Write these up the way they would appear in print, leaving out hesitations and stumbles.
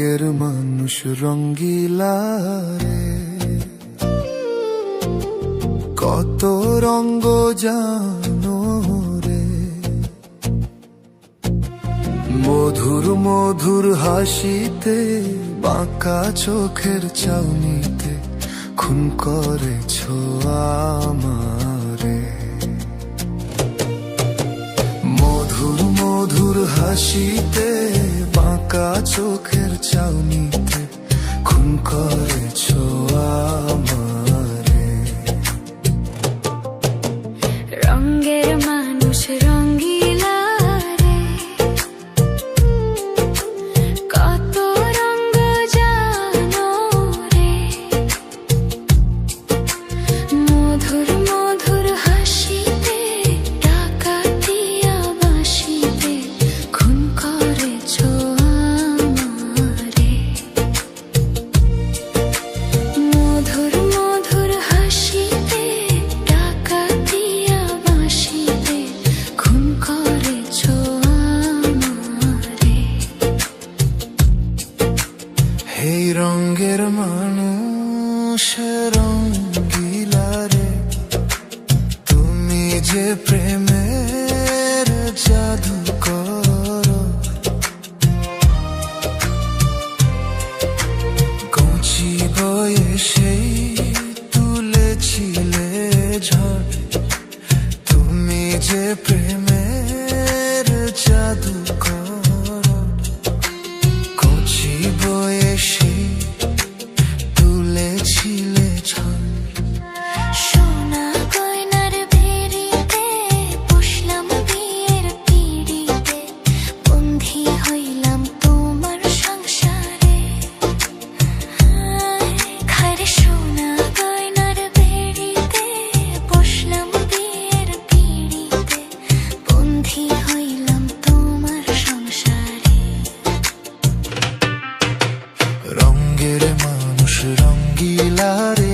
রঙের মানুষ রঙ্গিলা রে, কত রঙ্গ জানো রে। মধুর মধুর হাসিতে, বাঁকা চোখের চাউনিতে খুন করেছ আমারে। মধুর মধুর হাসিতে, বাঁকা চোখের চাউনিতে খুন করেছ আমারে। রঙের মানুষ রঙ্গিলা রে, কত রঙ জানো রে। মধুর মধুর হাসিতে, ডাকাতিয়া বাঁশিতে খুন করেছ আমারে। মধুর মধুর হাসিতে, ডাকাতিয়া বাঁশিতে খুন করেছ আমারে। হে রঙের মানুষ রঙ্গিলা রে, তুমি যে প্রেমের জাদু করো। কচি বয়সেই তুলেছিলে ঝড়, তুমি যে প্রেমের জাদু করো। কচি বয়সে তুলেছিলে ঝড়। সোনা গয়নার ভেরিতে, বসলাম বিয়ের পিঁড়িতে, বন্ধি হইলাম তোমার সংসারে। খারে সোনা গয়নার ভেরিতে, বসলাম বিয়ের পিঁড়িতে, বন্ধি হইলাম তোমার সংসারে। রঙের মানুষ রঙ্গিলা রে,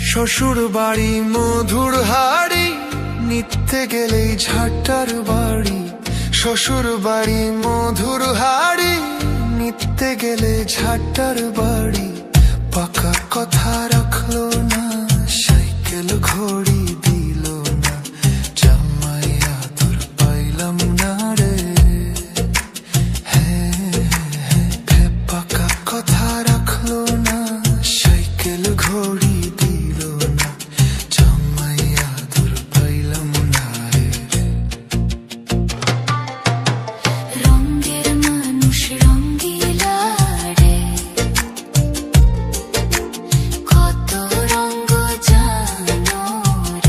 শ্বশুর বাড়ি মধুর হাড়ি, নিতে গেলেই ঝাঁটার বাড়ি। শ্বশুর বাড়ি মধুর হাড়ি, নিতে গেলে ঝাঁটার বাড়ি। পাকা কথা রাখলো না, সাইকেল ঘড়ি দিল না, জামাই আদর পাইলাম না রে। হ্যাঁ, পাকা কথা রাখলো না, সাইকেল ঘড়ি দিল না, জামাই আদর পাইলাম না রে। রঙের মানুষ রঙ্গিলা রে, কত রঙ জানো রে।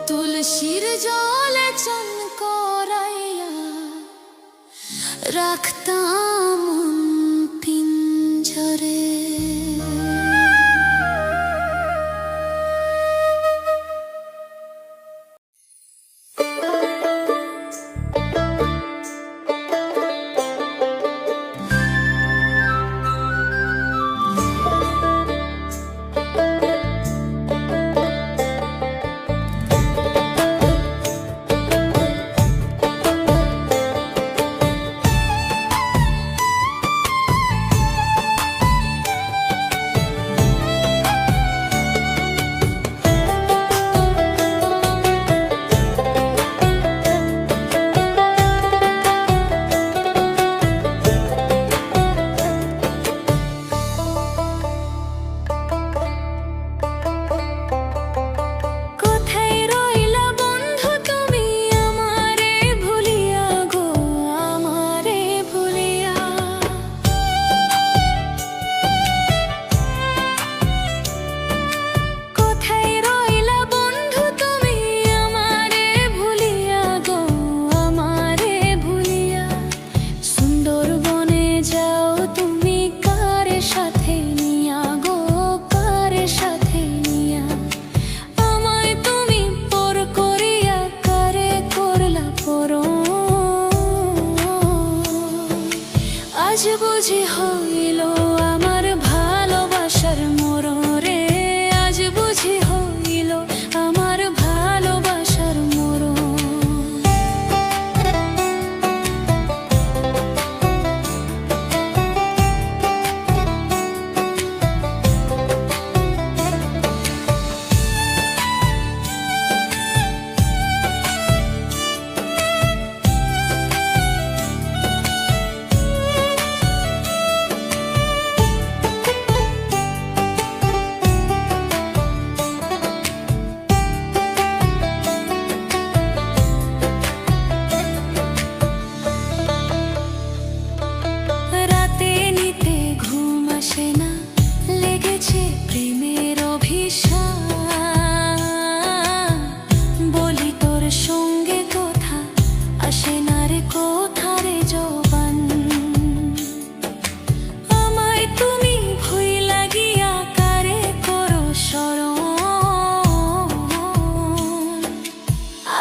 তুলসীর জলে চান করাইয়া রাখতাম মন পিঞ্জরে। আজ বুঝি হইল আমার ভালোবাসার মরণ রে, আজ বুঝি হইল আমার ভালোবাসার মরণ।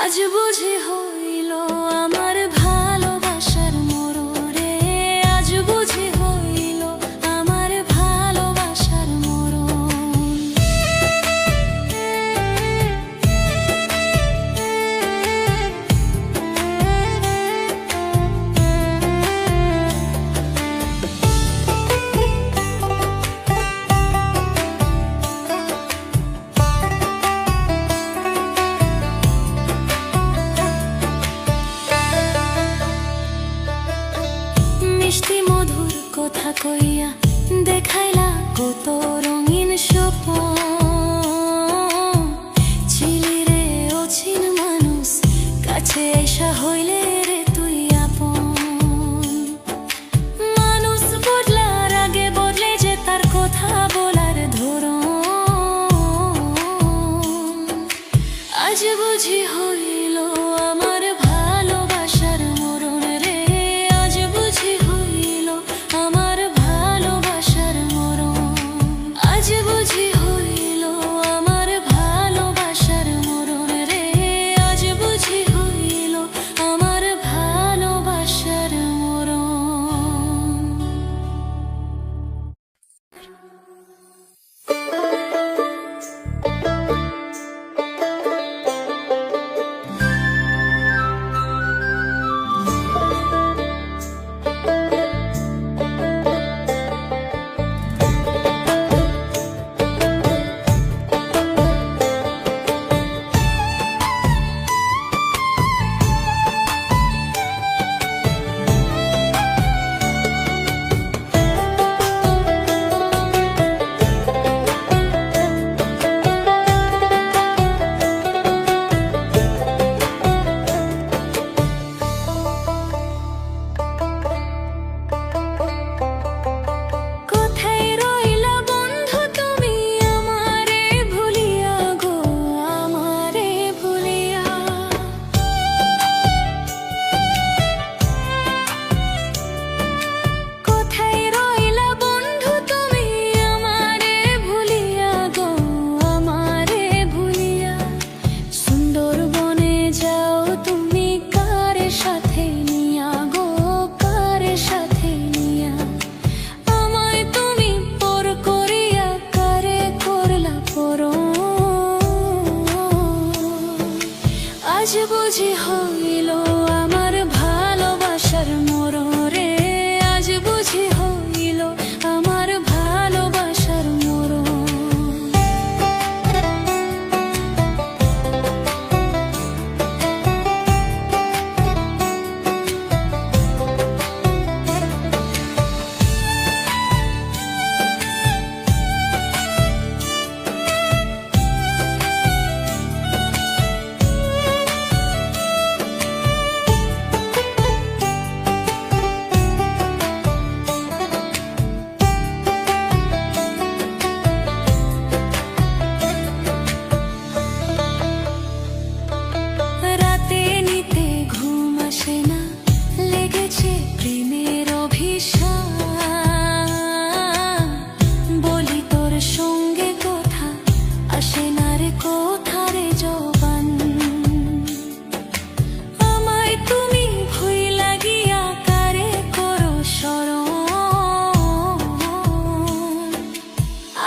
আজ বুঝি হইল আমার ভালোবাসার মরণ রে, আজ বুঝি হইল আমার ভালোবাসার মরণ। মিষ্টি মধুর কথা কইয়া দেখাইলা কত রঙিন স্বপ্ন, ছিলি রে অচিন মানুষ কাছে আইসা হইলে রে তুই আপন। মানুষ বদলার আগে বদলে যে তার কথা বলার ধরন, আজ বুঝি হইল আমার ভালোবাসার মরণ রে, আজ বুঝি হইল আমার ভালোবাসার মরণ, আজ বুঝি হইল আমার ভালোবাসার মরণ রে, আজ বুঝি হইল আমার ভালোবাসার মরণ।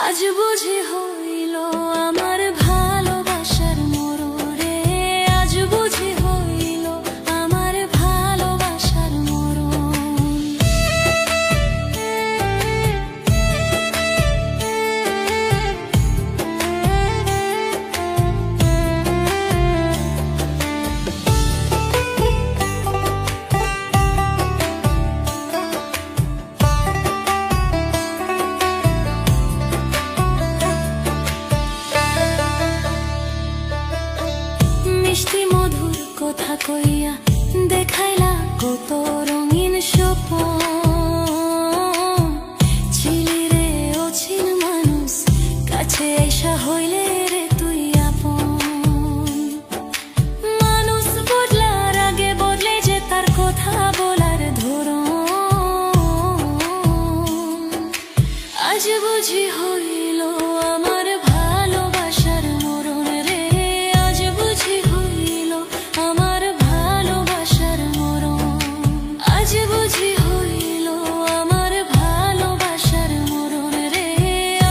আজ বুঝি হইল আমার ভালোবাসার মরণে, আজ বুঝি হইল আমার ভালোবাসার মরণ। মিষ্টি মধুর কথা কইয়া দেখাইলা কত রঙিন স্বপ্ন, ছিলি রে অচিন মানুষ, কাছে আইসা হইলে রে তুই আপন। মানুষ বদলার আগে বদলে যে তার কথা বলার ধরন, আজ বুঝি হইল আমার ভালোবাসার মরণ রে, আজ বুঝি হইল আমার ভালোবাসার মরণ, আজ বুঝি হইল আমার ভালোবাসার মরণ রে,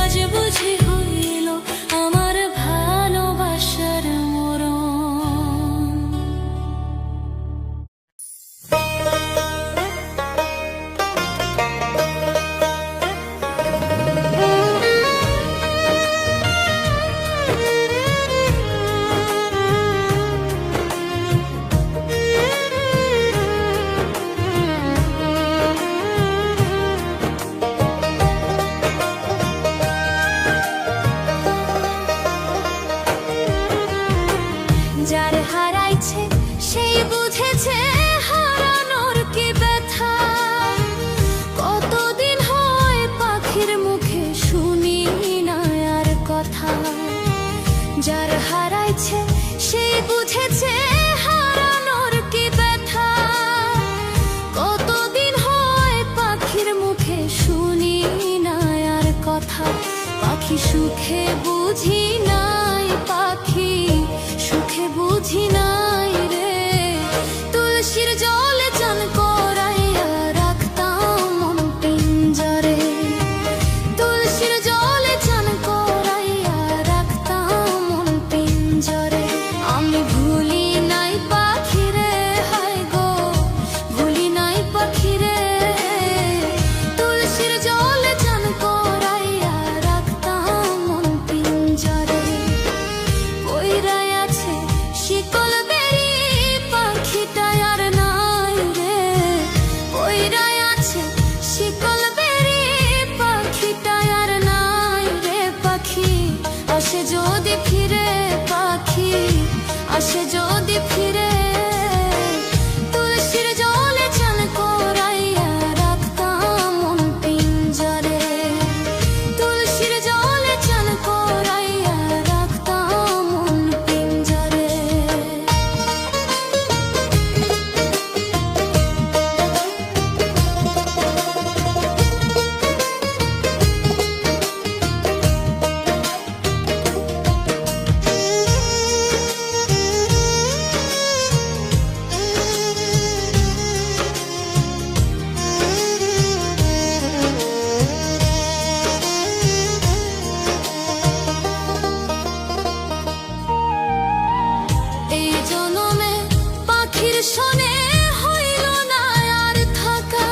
আজ বুঝি হইল আমার ভালোবাসার মরণ। যার হারাইছে সেই বুঝেছে হারানোর কি ব্যথা, কতদিন হয় পাখির মুখে শুনি না আর কথা। যার হারাইছে সেই বুঝেছে হারানোর কি ব্যথা, কতদিন হয় পাখির মুখে শুনি না আর কথা। পাখি সুখে বুঝি নাই, পাখি সুখে বুঝি নাই রে, তুলসীর জলে চান করাইয়া রাখতাম মন পিঞ্জরে, তুলসীর জলে চান করাইয়া রাখতাম মন পিঞ্জরে। আমি ভুলি নাই পাখি রে, হায় গো ভুলি নাই পাখি রে, তুলসীর জলে চান করাইয়া রাখতাম মন পিঞ্জরে। কইরাই আছে শিকল বেরি পাখিটা আর নাই রে, কইরাই আছে শিকল বেরি পাখিটা আর নাই রে। পাখি আসে যদি ফিরে, পাখি আসে যদি ফিরে, তুলসীর জলে চান করাইয়া রাখতাম মন পিঞ্জরে, তুলসীর জলে চান করাইয়া রাখতাম মন পিঞ্জরে। এই জনমে পাখির শোনে হইল না আর থাকা,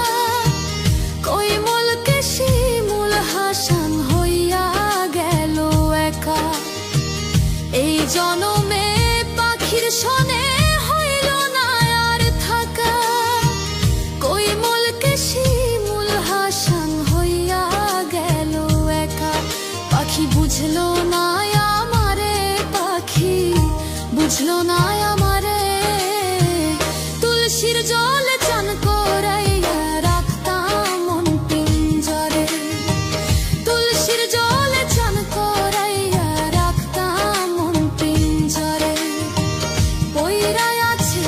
কই মূলকে শিমুল হাসান হইয়া গেল একা। এই জনমে পাখির শোনে হইল না আর থাকা, কই মূলকে শিমুল হাসান হইয়া গেল একা। পাখি বুঝলো না আমারে, পাখি বুঝলো না আমারে, তুলসীর জলে চান করাইয়া রাখতাম মন পিঞ্জরে, তুলসীর জলে চান করাইয়া রাখতাম মন পিঞ্জরে। পইরাই আছে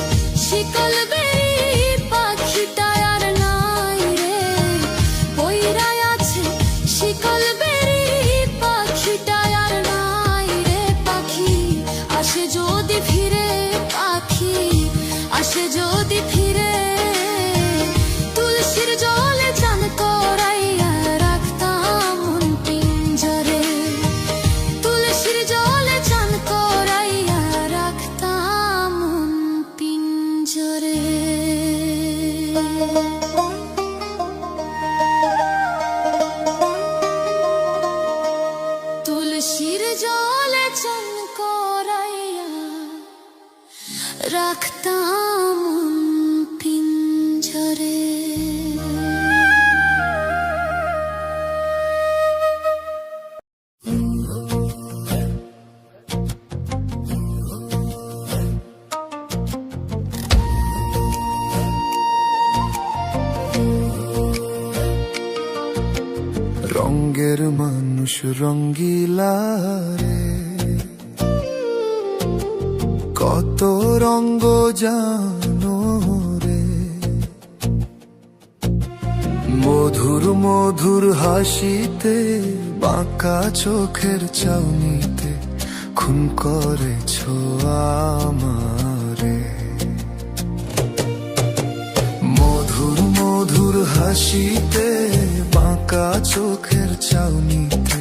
শিকল বেরি পাখিটা আর নাই রে, পইরাই আছে শিকল বেরি পাখিটা আর নাই রে। পাখি আসে যদি ফিরে, পাখি আসে যদি ফিরে, তুলসীর জলে চান করাইয়া রাখতাম মন পিঞ্জরে। রাখতাম পিঞ্জরে। রঙের মানুষ রঙ্গিলা রে, কত রঙ্গ জানো রে। মধুর মধুর হাসিতে, বাঁকা চোখের চাউনিতে খুন করেছ আমারে। মধুর মধুর হাসিতে, বাঁকা চোখের চাউনিতে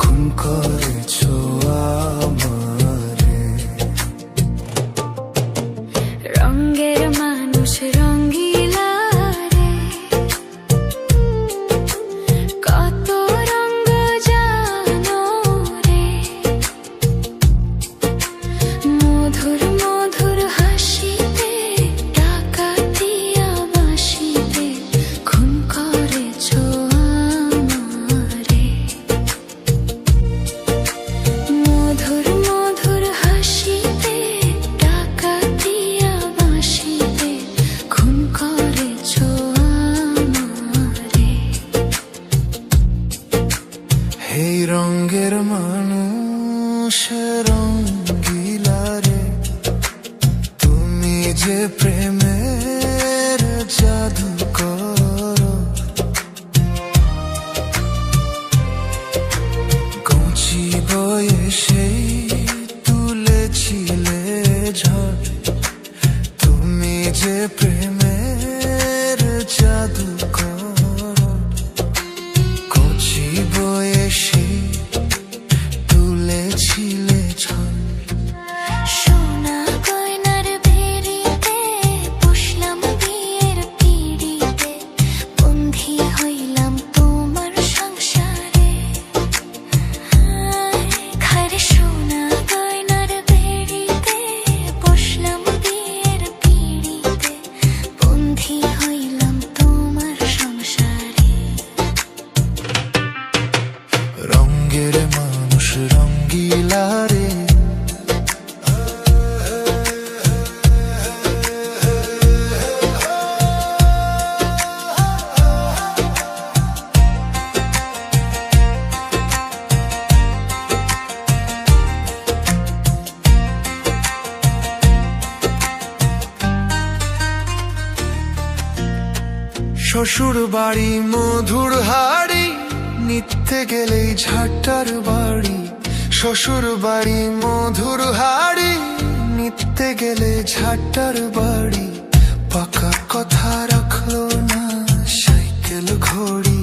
খুন করেছ আমারে। রঙের মানুষ রঙ্গিলা রে, কত রঙ জানো রে। মধুর মধুর হাসিতে, ডাকাতিয়া বাঁশিতে খুন করেছ আমারে। মধুর মধুর হাসিতে, ডাকাতিয়া বাঁশিতে খুন করেছ আমারে। হে রঙের মানুষ রঙ্গিলা রে, তুমি যে প্রেমের জাদু করো। কচি বয়সেই তুলেছিলে ঝড়, তুমি যে প্রেমের জাদু করো। কচি বয়সে তুলেছিলে ঝড়। সোনা গয়নার বেড়িতে বসলাম বিয়ের পিঁড়িতে, বন্ধি হইলাম তোমার সংসারে। খারে সোনা গয়নার বেড়িতে বসলাম বিয়ের পিঁড়িতে, বন্ধি হইলাম তোমার সংসারে। রঙের মানুষ রঙ্গিলা রে, শ্বশুর বাড়ি মধুর হাড়ি, নিতে গেলেই ঝাঁটার বাড়ি। শ্বশুর বাড়ি মধুর হাড়ি, নিতে গেলে ঝাঁটার বাড়ি। পাকা কথা রাখলো না, সাইকেল ঘড়ি